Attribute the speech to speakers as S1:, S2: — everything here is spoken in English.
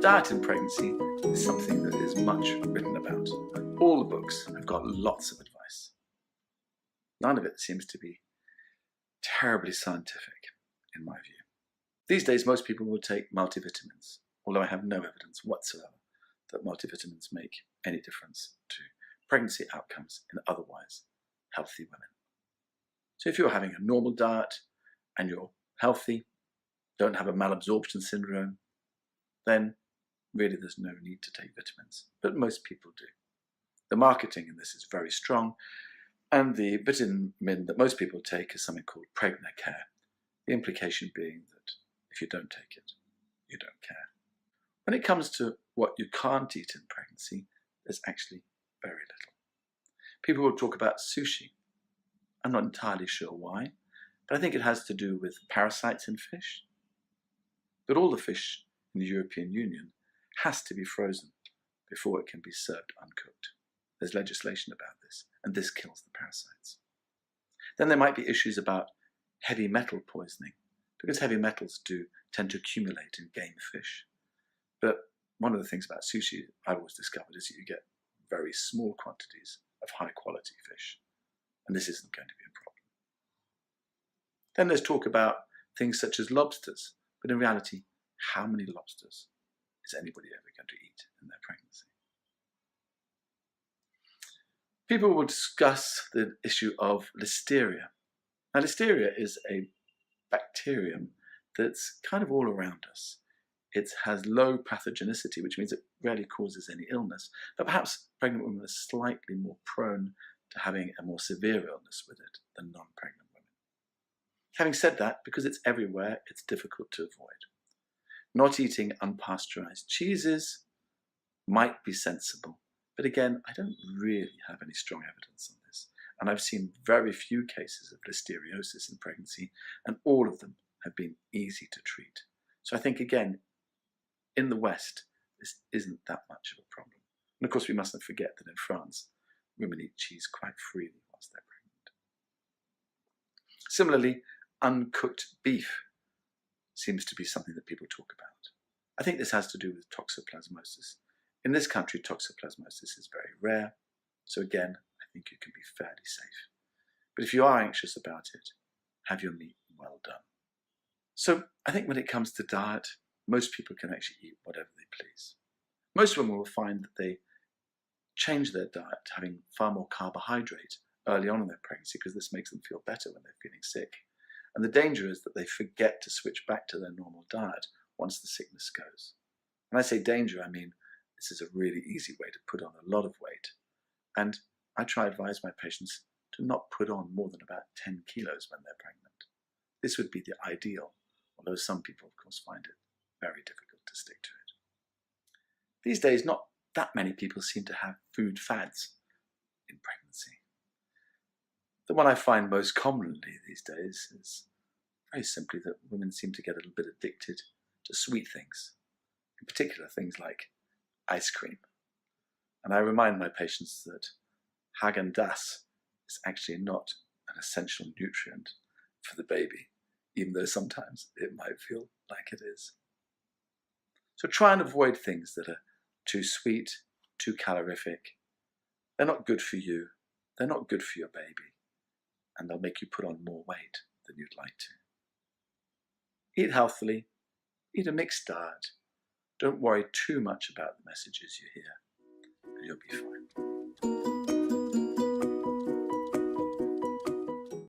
S1: Diet in pregnancy is something that is much written about. All the books have got lots of advice. None of it seems to be terribly scientific, in my view. These days, most people will take multivitamins, although I have no evidence whatsoever that multivitamins make any difference to pregnancy outcomes in otherwise healthy women. So if you're having a normal diet and you're healthy, don't have a malabsorption syndrome, then really there's no need to take vitamins, but most people do. The marketing in this is very strong, and the vitamin that most people take is something called Pregnacare, the implication being that if you don't take it, you don't care. When it comes to what you can't eat in pregnancy, there's actually very little. People will talk about sushi. I'm not entirely sure why, but I think it has to do with parasites in fish. But all the fish in the European Union has to be frozen before it can be served uncooked. There's legislation about this, and this kills the parasites. Then there might be issues about heavy metal poisoning, because heavy metals do tend to accumulate in game fish. But one of the things about sushi I've always discovered is that you get very small quantities of high quality fish, and this isn't going to be a problem. Then there's talk about things such as lobsters, but in reality, how many lobsters is anybody ever going to eat in their pregnancy? People will discuss the issue of listeria. Now, listeria is a bacterium that's kind of all around us. It has low pathogenicity, which means it rarely causes any illness, but perhaps pregnant women are slightly more prone to having a more severe illness with it than non-pregnant women. Having said that, because it's everywhere, it's difficult to avoid. Not eating unpasteurized cheeses might be sensible, but again, I don't really have any strong evidence on this, and I've seen very few cases of listeriosis in pregnancy, and all of them have been easy to treat. So I think, again, in the West, this isn't that much of a problem. And of course, we mustn't forget that in France, women eat cheese quite freely whilst they're pregnant. Similarly, uncooked beef seems to be something that people talk about. I think this has to do with toxoplasmosis. In this country, toxoplasmosis is very rare, so again, I think you can be fairly safe. But if you are anxious about it, have your meat well done. So I think when it comes to diet, most people can actually eat whatever they please. Most women will find that they change their diet to having far more carbohydrate early on in their pregnancy because this makes them feel better when they're feeling sick. And the danger is that they forget to switch back to their normal diet once the sickness goes. When I say danger, I mean this is a really easy way to put on a lot of weight. And I try to advise my patients to not put on more than about 10 kilos when they're pregnant. This would be the ideal, although some people, of course, find it very difficult to stick to it. These days, not that many people seem to have food fads in pregnancy. The one I find most commonly these days is very simply that women seem to get a little bit addicted to sweet things, in particular things like ice cream. And I remind my patients that Häagen-Dazs is actually not an essential nutrient for the baby, even though sometimes it might feel like it is. So try and avoid things that are too sweet, too calorific. They're not good for you, they're not good for your baby, and they'll make you put on more weight than you'd like to. Eat healthily, eat a mixed diet. Don't worry too much about the messages you hear, and you'll be fine.